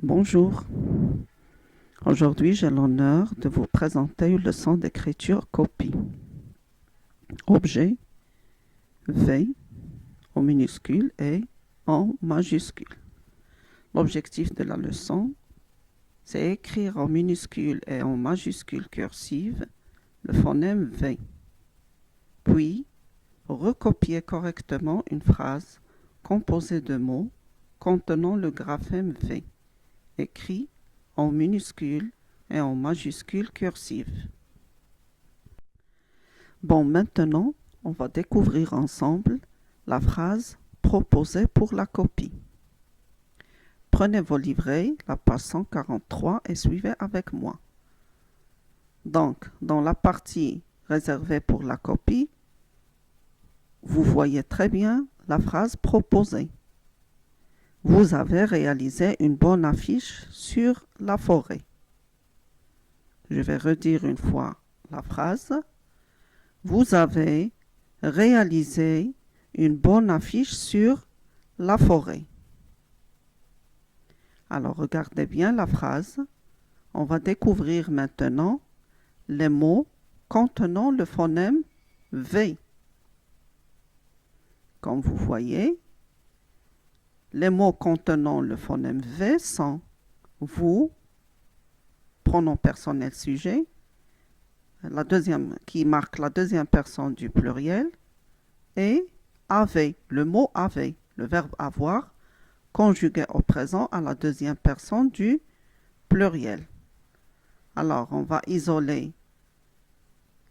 Bonjour, aujourd'hui j'ai l'honneur de vous présenter une leçon d'écriture copie. Objet V en minuscule et en majuscule. L'objectif de la leçon, c'est écrire en minuscule et en majuscule cursive le phonème V, puis recopier correctement une phrase composée de mots contenant le graphème V, écrit en minuscule et en majuscule cursive. Bon, maintenant, on va découvrir ensemble la phrase proposée pour la copie. Prenez vos livrets, la page 143 et suivez avec moi. Donc, dans la partie réservée pour la copie, vous voyez très bien la phrase proposée. Vous avez réalisé une bonne affiche sur la forêt. Je vais redire une fois la phrase. Vous avez réalisé une bonne affiche sur la forêt. Alors, regardez bien la phrase. On va découvrir maintenant les mots contenant le phonème V. Comme vous voyez, les mots contenant le phonème V sont vous, pronom personnel sujet, qui marque la deuxième personne du pluriel, et avez, le mot avez, le verbe avoir, conjugué au présent à la deuxième personne du pluriel. Alors, on va isoler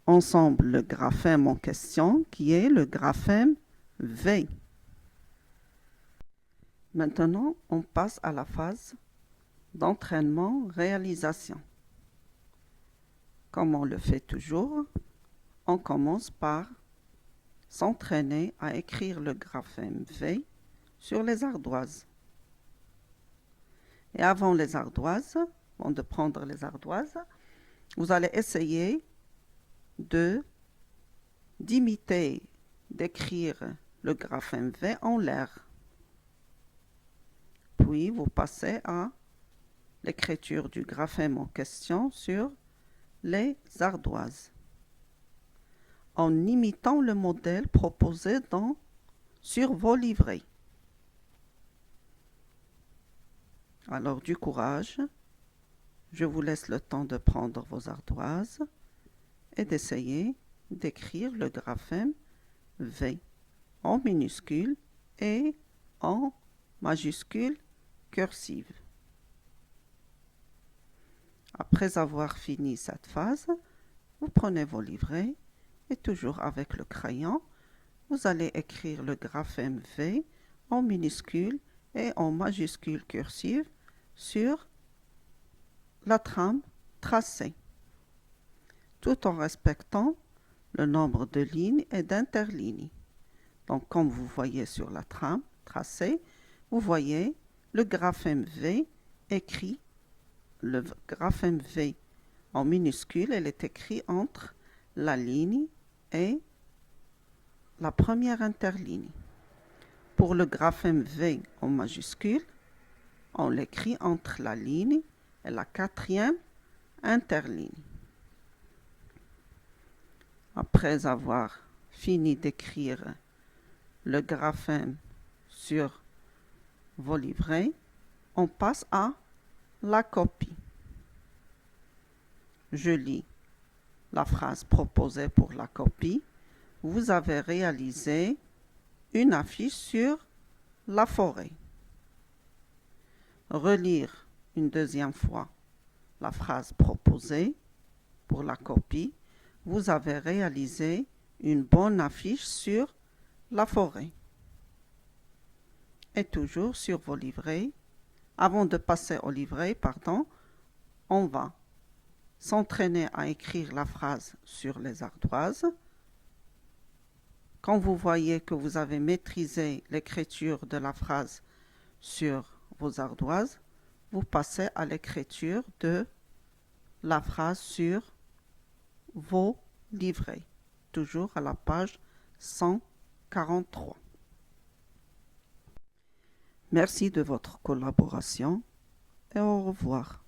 ensemble le graphème en question, qui est le graphème V. Maintenant, on passe à la phase d'entraînement-réalisation. Comme on le fait toujours, on commence par s'entraîner à écrire le graphème V sur les ardoises. Et avant les ardoises, avant de prendre les ardoises, vous allez essayer d'imiter, d'écrire le graphème V en l'air. Puis vous passez à l'écriture du graphème en question sur les ardoises, en imitant le modèle proposé sur vos livrets. Alors du courage, je vous laisse le temps de prendre vos ardoises et d'essayer d'écrire le graphème V en minuscule et en majuscule cursive. Après avoir fini cette phase, vous prenez vos livrets et toujours avec le crayon, vous allez écrire le graphème V en minuscule et en majuscule cursive sur la trame tracée, tout en respectant le nombre de lignes et d'interlignes. Donc, comme vous voyez sur la trame tracée, vous voyez le graphème V écrit. Le graphème V en minuscule, elle est écrite entre la ligne et la première interligne. Pour le graphème V en majuscule, on l'écrit entre la ligne et la quatrième interligne. Après avoir fini d'écrire le graphème sur vos livrets, on passe à la copie. Je lis la phrase proposée pour la copie. Vous avez réalisé une affiche sur la forêt. Relire une deuxième fois la phrase proposée pour la copie. Vous avez réalisé une bonne affiche sur la forêt. Et toujours sur vos livrets. Avant de passer au livret, on va s'entraîner à écrire la phrase sur les ardoises. Quand vous voyez que vous avez maîtrisé l'écriture de la phrase sur vos ardoises, vous passez à l'écriture de la phrase sur vos livrets, toujours à la page 143. Merci de votre collaboration. et au revoir.